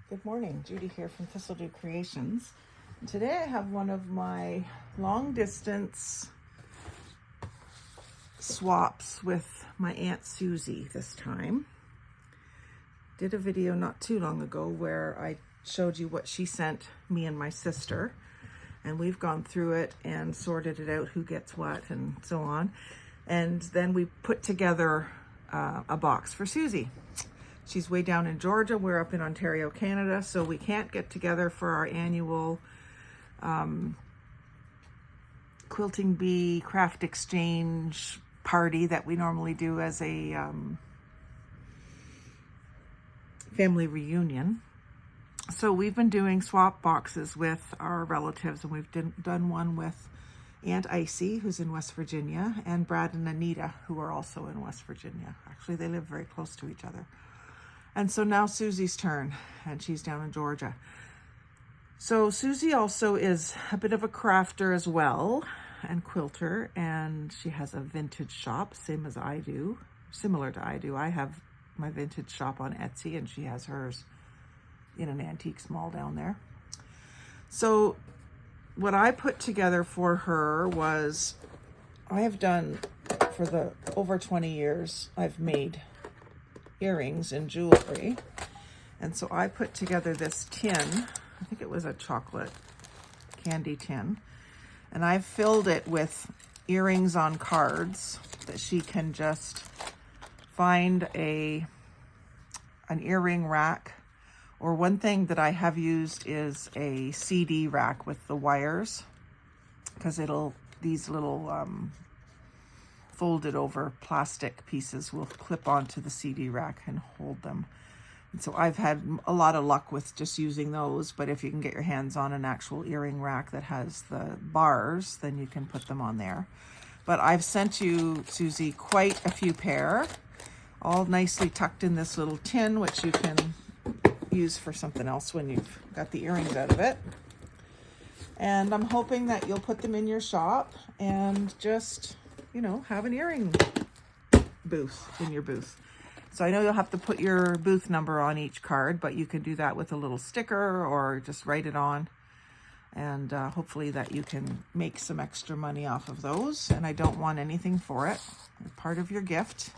Good morning, Judy here from Thistledew Creations. Today I have one of my long distance swaps with my Aunt Susie this time. Did a video not too long ago where I showed you what she sent me and my sister, and we've gone through it and sorted it out, who gets what and so on. And then we put together a box for Susie. She's way down in Georgia. We're up in Ontario, Canada, so we can't get together for our annual quilting bee craft exchange party that we normally do as a family reunion. So we've been doing swap boxes with our relatives, and we've done one with Aunt Icy, who's in West Virginia, and Brad and Anita, who are also in West Virginia. Actually, they live very close to each other. And so now Susie's turn, and she's down in Georgia. So Susie also is a bit of a crafter as well, and quilter, and she has a vintage shop, same as I do, similar to I do. I have my vintage shop on Etsy, and she has hers in an antique mall down there. So what I put together for her was, I have done, for the over 20 years, I've made earrings and jewelry. And so I put together this tin, I think it was a chocolate candy tin, and I've filled it with earrings on cards that she can just find an earring rack. Or one thing that I have used is a CD rack with the wires, because these little folded over plastic pieces will clip onto the CD rack and hold them. And so I've had a lot of luck with just using those, but if you can get your hands on an actual earring rack that has the bars, then you can put them on there. But I've sent you, Susie, quite a few pair, all nicely tucked in this little tin, which you can use for something else when you've got the earrings out of it. And I'm hoping that you'll put them in your shop and just, have an earring booth in your booth. So I know you'll have to put your booth number on each card, but you can do that with a little sticker or just write it on. And hopefully that you can make some extra money off of those. And I don't want anything for it. They're part of your gift.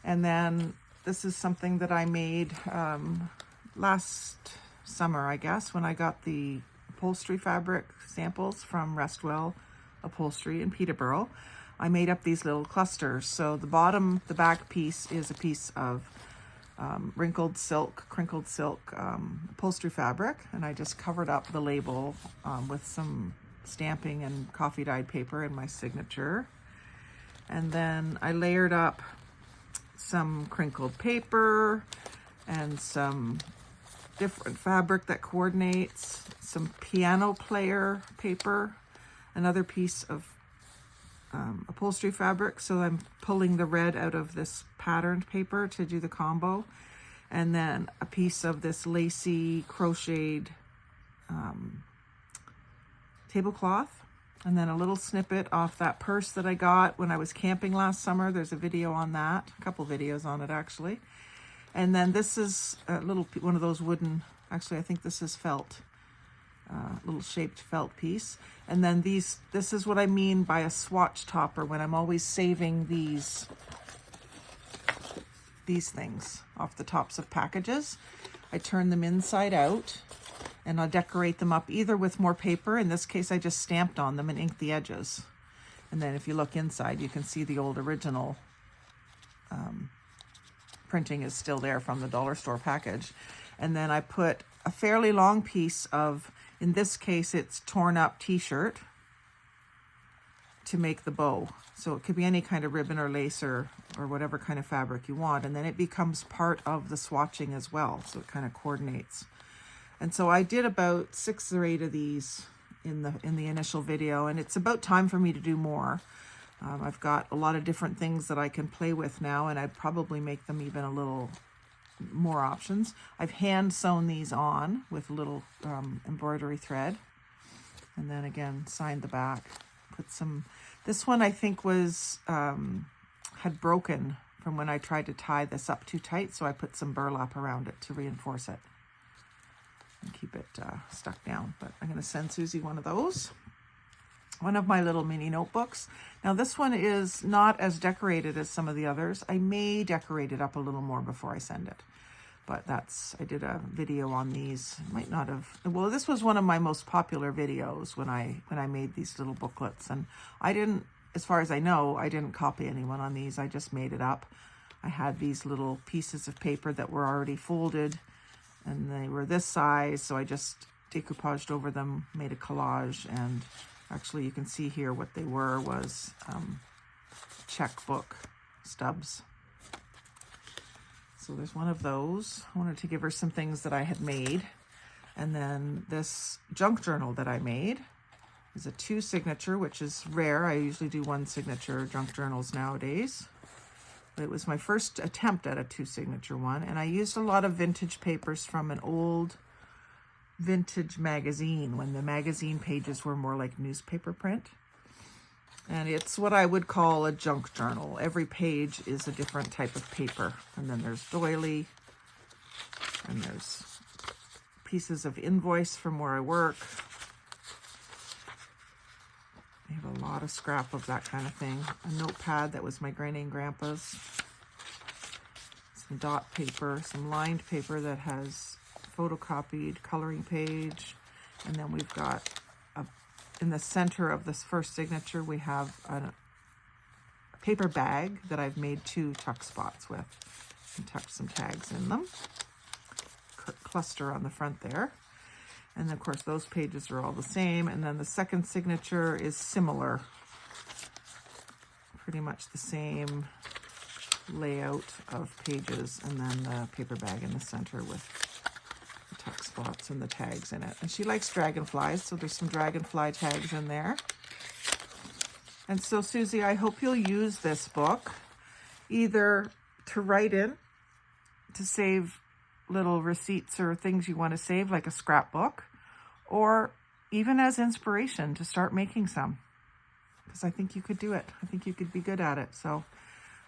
And then this is something that I made last summer, I guess, when I got the upholstery fabric samples from Restwell Upholstery in Peterborough. I made up these little clusters. So the back piece is a piece of crinkled silk upholstery fabric, and I just covered up the label with some stamping and coffee dyed paper and my signature. And then I layered up some crinkled paper and some different fabric that coordinates, some piano player paper, another piece of upholstery fabric. So I'm pulling the red out of this patterned paper to do the combo. And then a piece of this lacy crocheted tablecloth. And then a little snippet off that purse that I got when I was camping last summer. There's a video on that, a couple videos on it actually. And then this is a little one of those wooden, actually I think this is felt, little shaped felt piece. And then this is what I mean by a swatch topper, when I'm always saving these things off the tops of packages. I turn them inside out and I'll decorate them up either with more paper. In this case, I just stamped on them and inked the edges. And then if you look inside, you can see the old original printing is still there from the dollar store package. And then I put a fairly long piece of, in this case, it's torn up t-shirt to make the bow. So it could be any kind of ribbon or lace or whatever kind of fabric you want. And then it becomes part of the swatching as well. So it kind of coordinates. And so I did about 6 or 8 of these in the initial video, and it's about time for me to do more. I've got a lot of different things that I can play with now, and I'd probably make them even a little more options. I've hand sewn these on with little embroidery thread, and then again signed the back. Put some, this one I think was had broken from when I tried to tie this up too tight, so I put some burlap around it to reinforce it. and keep it stuck down. But I'm going to send Susie one of those. One of my little mini notebooks. Now this one is not as decorated as some of the others. I may decorate it up a little more before I send it. But I did a video on these. Might not have, well, this was one of my most popular videos when I made these little booklets. And I didn't, as far as I know, I didn't copy anyone on these. I just made it up. I had these little pieces of paper that were already folded and they were this size. So I just decoupaged over them, made a collage, and actually you can see here what they were was checkbook stubs. So there's one of those. I wanted to give her some things that I had made. And then this junk journal that I made is a 2 signature, which is rare. I usually do 1 signature junk journals nowadays. But it was my first attempt at a 2 signature one. And I used a lot of vintage papers from an old vintage magazine when the magazine pages were more like newspaper print. And it's what I would call a junk journal. Every page is a different type of paper. And then there's doily, and there's pieces of invoice from where I work. I have a lot of scrap of that kind of thing. A notepad that was my granny and grandpa's. Some dot paper, some lined paper that has photocopied coloring page. And then we've got in the center of this first signature, we have a paper bag that I've made 2 tuck spots with and tucked some tags in them. Cluster on the front there. And of course, those pages are all the same. And then the second signature is similar. Pretty much the same layout of pages. And then the paper bag in the center with tuck spots and the tags in it. And she likes dragonflies, so there's some dragonfly tags in there. And so Susie, I hope you'll use this book either to write in, to save little receipts or things you want to save, like a scrapbook, or even as inspiration to start making some, because I think you could do it. I think you could be good at it. So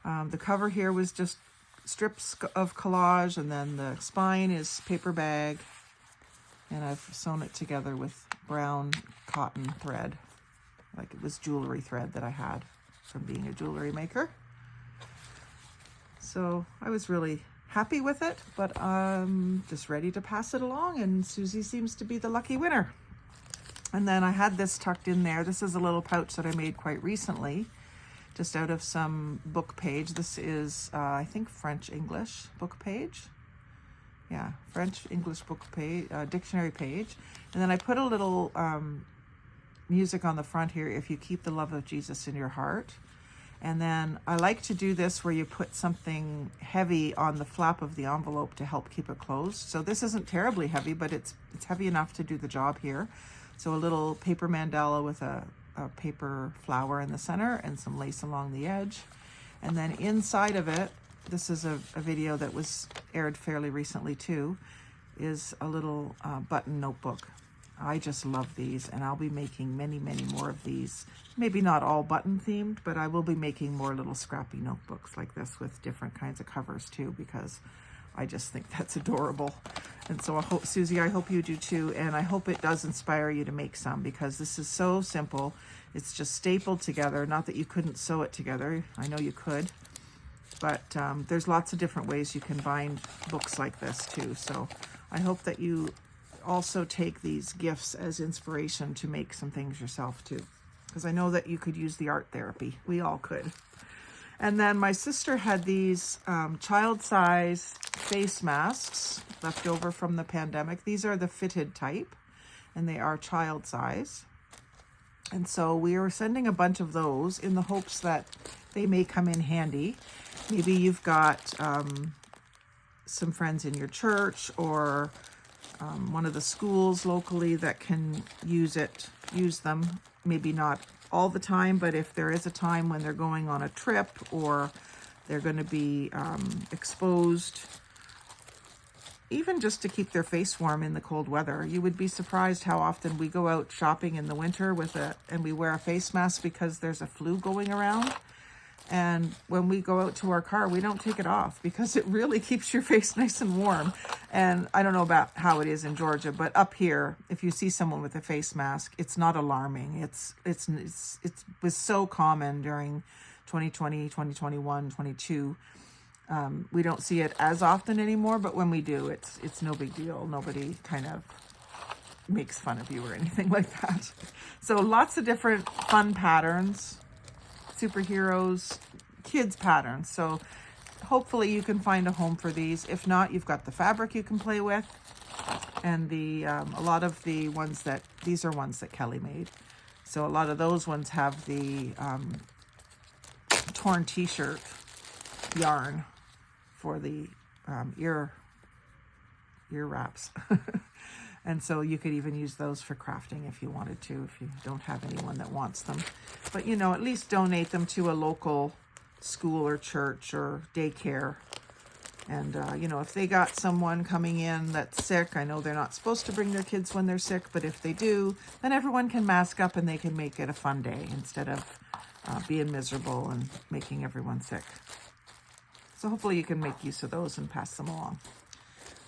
the cover here was just strips of collage, and then the spine is paper bag, and I've sewn it together with brown cotton thread, like it was jewelry thread that I had from being a jewelry maker. So I was really happy with it, but I'm just ready to pass it along, and Susie seems to be the lucky winner. And then I had this tucked in there. This is a little pouch that I made quite recently, just out of some book page. This is, I think, French-English book page. Yeah, French-English book page, dictionary page. And then I put a little music on the front here, if you keep the love of Jesus in your heart. And then I like to do this where you put something heavy on the flap of the envelope to help keep it closed. So this isn't terribly heavy, but it's heavy enough to do the job here. So a little paper mandala with a paper flower in the center and some lace along the edge. And then inside of it, this is a video that was aired fairly recently too, is a little button notebook. I just love these, and I'll be making many, many more of these. Maybe not all button themed, but I will be making more little scrappy notebooks like this with different kinds of covers too, because I just think that's adorable. And so I hope, Susie, I hope you do too, and I hope it does inspire you to make some, because this is so simple. It's just stapled together. Not that you couldn't sew it together. I know you could, but there's lots of different ways you can bind books like this too. So I hope that you also take these gifts as inspiration to make some things yourself too, because I know that you could use the art therapy. We all could. And then my sister had these child-size face masks left over from the pandemic. These are the fitted type, and they are child size. And so we are sending a bunch of those in the hopes that they may come in handy. Maybe you've got some friends in your church, or one of the schools locally that can use them. Maybe not all the time, but if there is a time when they're going on a trip, or they're going to be exposed, even just to keep their face warm in the cold weather. You would be surprised how often we go out shopping in the winter and we wear a face mask because there's a flu going around. And when we go out to our car, we don't take it off because it really keeps your face nice and warm. And I don't know about how it is in Georgia, but up here, if you see someone with a face mask, it's not alarming. It was so common during 2020, 2021, 22. We don't see it as often anymore, but when we do, it's no big deal. Nobody kind of makes fun of you or anything like that. So lots of different fun patterns, superheroes, kids patterns. So hopefully you can find a home for these. If not, you've got the fabric you can play with, and a lot of the ones these are ones that Kelly made. So a lot of those ones have the torn t-shirt yarn for the ear wraps. And so you could even use those for crafting if you wanted to, if you don't have anyone that wants them. But, at least donate them to a local school or church or daycare. And, if they got someone coming in that's sick, I know they're not supposed to bring their kids when they're sick, but if they do, then everyone can mask up and they can make it a fun day instead of being miserable and making everyone sick. So hopefully you can make use of those and pass them along.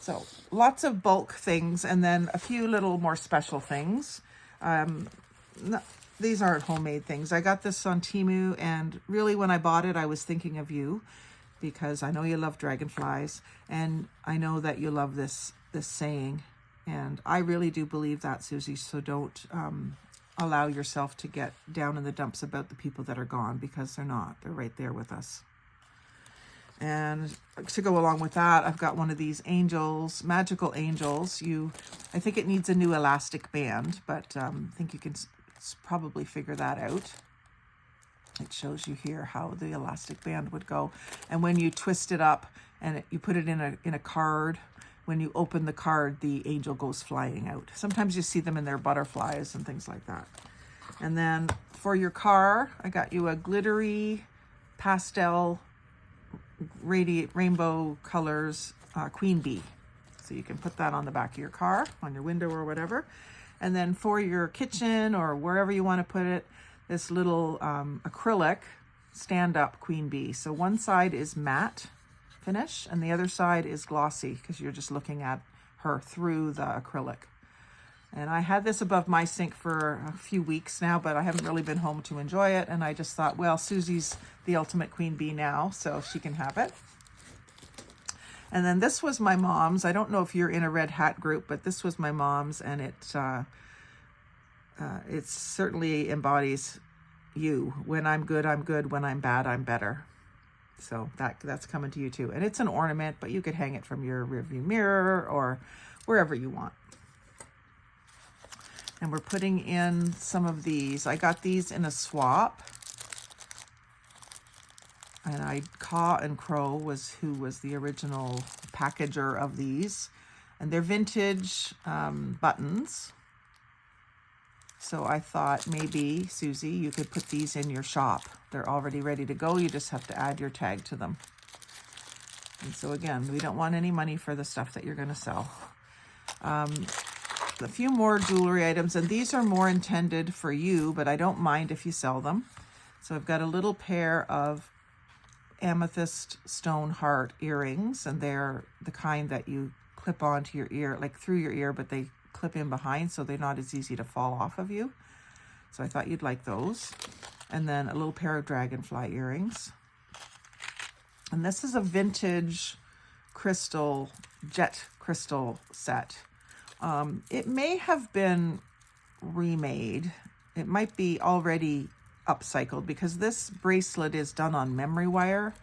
So lots of bulk things, and then a few little more special things. These aren't homemade things. I got this on Temu, and really when I bought it, I was thinking of you because I know you love dragonflies, and I know that you love this saying, and I really do believe that, Susie. So don't allow yourself to get down in the dumps about the people that are gone, because they're not. They're right there with us. And to go along with that, I've got one of these angels, magical angels. I think it needs a new elastic band, but I think you can probably figure that out. It shows you here how the elastic band would go. And when you twist it up and you put it in a card, when you open the card, the angel goes flying out. Sometimes you see them in their butterflies and things like that. And then for your car, I got you a glittery pastel rainbow colors queen bee. So you can put that on the back of your car, on your window or whatever. And then for your kitchen or wherever you want to put it, this little acrylic stand-up queen bee. So one side is matte finish and the other side is glossy because you're just looking at her through the acrylic. And I had this above my sink for a few weeks now, but I haven't really been home to enjoy it. And I just thought, well, Susie's the ultimate queen bee now, so she can have it. And then this was my mom's. I don't know if you're in a red hat group, but this was my mom's, and it certainly embodies you. When I'm good, I'm good. When I'm bad, I'm better. So that's coming to you too. And it's an ornament, but you could hang it from your rearview mirror or wherever you want. And we're putting in some of these. I got these in a swap. And Caw and Crow who was the original packager of these. And they're vintage buttons. So I thought maybe, Susie, you could put these in your shop. They're already ready to go. You just have to add your tag to them. And so again, we don't want any money for the stuff that you're going to sell. A few more jewelry items, and these are more intended for you, but I don't mind if you sell them. So I've got a little pair of amethyst stone heart earrings, and they're the kind that you clip onto your ear, like through your ear, but they clip in behind, so they're not as easy to fall off of you. So I thought you'd like those. And then a little pair of dragonfly earrings. And this is a vintage crystal, jet crystal set. It may have been remade. It might be already upcycled because this bracelet is done on memory wire.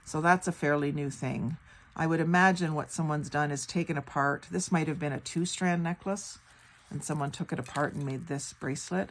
So that's a fairly new thing. I would imagine what someone's done is taken apart. This might have been a 2-strand necklace and someone took it apart and made this bracelet.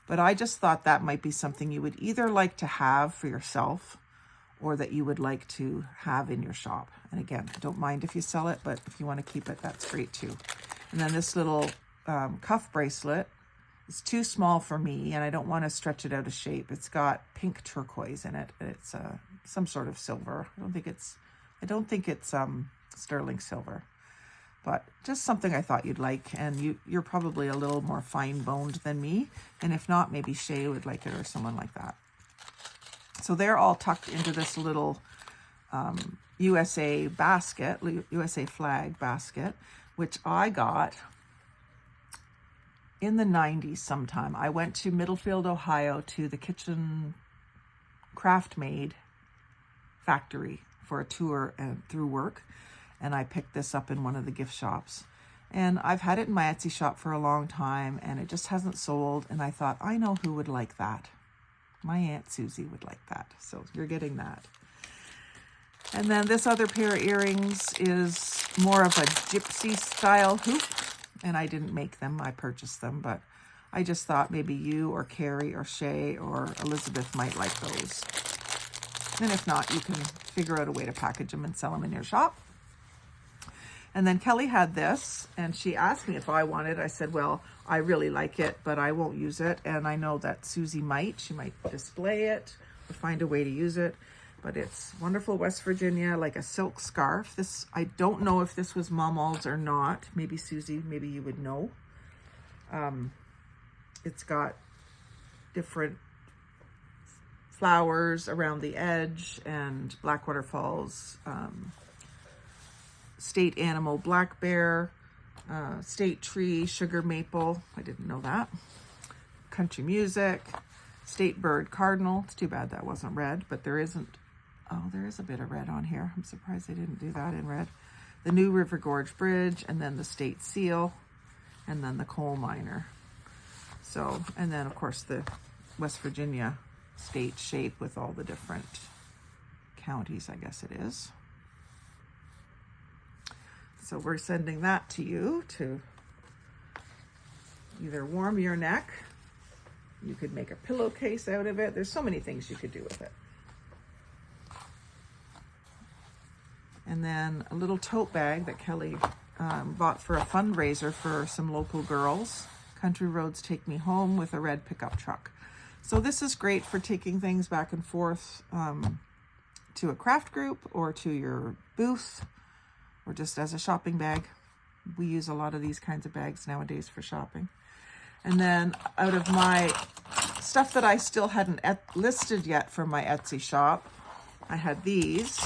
But I just thought that might be something you would either like to have for yourself or that you would like to have in your shop. And again, I don't mind if you sell it, but if you want to keep it, that's great too. And then this little cuff bracelet is too small for me, and I don't want to stretch it out of shape. It's got pink turquoise in it. It's some sort of silver. I don't think it's sterling silver, but just something I thought you'd like. And you're probably a little more fine-boned than me, and if not, maybe Shay would like it or someone like that. So they're all tucked into this little USA basket, USA flag basket, which I got in the 90s sometime. I went to Middlefield, Ohio to the kitchen craft made factory for a tour and through work, and I picked this up in one of the gift shops. And I've had it in my Etsy shop for a long time, and it just hasn't sold, and I thought, I know who would like that. My Aunt Susie would like that, so you're getting that. And then this other pair of earrings is more of a gypsy style hoop, and I didn't make them, I purchased them, but I just thought maybe you or Carrie or Shay or Elizabeth might like those. And if not, you can figure out a way to package them and sell them in your shop. And then Kelly had this, and she asked me if I wanted. I said, well, I really like it, but I won't use it. And I know that Susie might. She might display it or find a way to use it. But it's wonderful West Virginia, like a silk scarf. This, I don't know if this was Momall's or not. Maybe Susie, maybe you would know. It's got different flowers around the edge and Blackwater Falls, state animal black bear, state tree sugar maple. I didn't know that. Country music, state bird cardinal. It's too bad that wasn't red, but there isn't. Oh, there is a bit of red on here. I'm surprised they didn't do that in red. The New River Gorge Bridge, and then the state seal, and then the coal miner. So, and then of course the West Virginia state shape with all the different counties, I guess it is. So we're sending that to you to either warm your neck. You could make a pillowcase out of it. There's so many things you could do with it. And then a little tote bag that Kelly bought for a fundraiser for some local girls. Country Roads Take Me Home with a red pickup truck. So this is great for taking things back and forth to a craft group or to your booth or just as a shopping bag. We use a lot of these kinds of bags nowadays for shopping. And then out of my stuff that I still hadn't listed yet for my Etsy shop, I had these.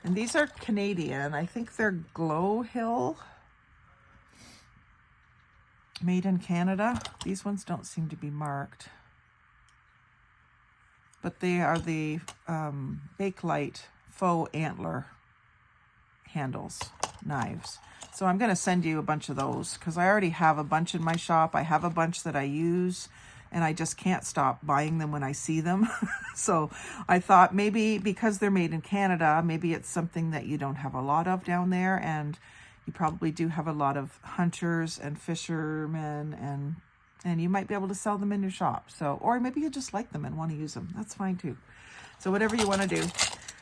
And these are Canadian. I think they're Glow Hill. Made in Canada. These ones don't seem to be marked. But they are the Bakelite faux antler handles, knives. So I'm going to send you a bunch of those because I already have a bunch in my shop. I have a bunch that I use, and I just can't stop buying them when I see them. So I thought maybe because they're made in Canada, maybe it's something that you don't have a lot of down there, and you probably do have a lot of hunters and fishermen, and you might be able to sell them in your shop. So, or maybe you just like them and want to use them. That's fine too. So whatever you want to do.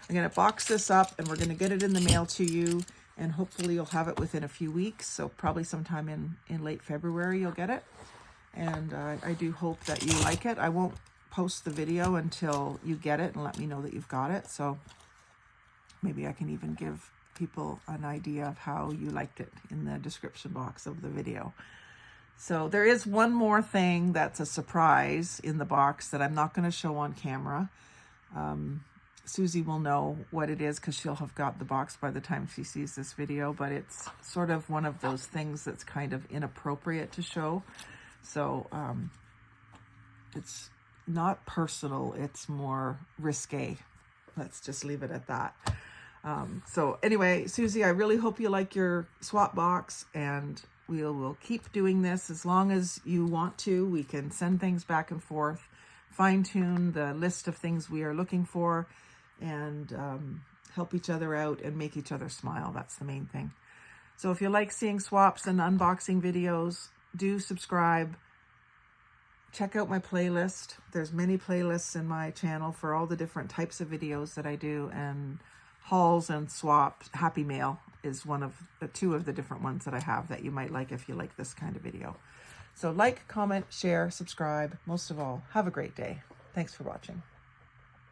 I'm going to box this up, and we're going to get it in the mail to you, and hopefully you'll have it within a few weeks. So probably sometime in late February you'll get it. And I do hope that you like it. I won't post the video until you get it and let me know that you've got it. So maybe I can even give people an idea of how you liked it in the description box of the video. So there is one more thing that's a surprise in the box that I'm not going to show on camera. Susie will know what it is because she'll have got the box by the time she sees this video, but it's sort of one of those things that's kind of inappropriate to show. So it's not personal, it's more risque. Let's just leave it at that. So anyway, Susie, I really hope you like your swap box, and we'll keep doing this as long as you want to. We can send things back and forth, fine-tune the list of things we are looking for, and help each other out and make each other smile. That's the main thing. So if you like seeing swaps and unboxing videos, do subscribe. Check out my playlist. There's many playlists in my channel for all the different types of videos that I do, and hauls and swaps. Happy Mail is one of the two of the different ones that I have that you might like if you like this kind of video. So like, comment, share, subscribe. Most of all, have a great day. Thanks for watching.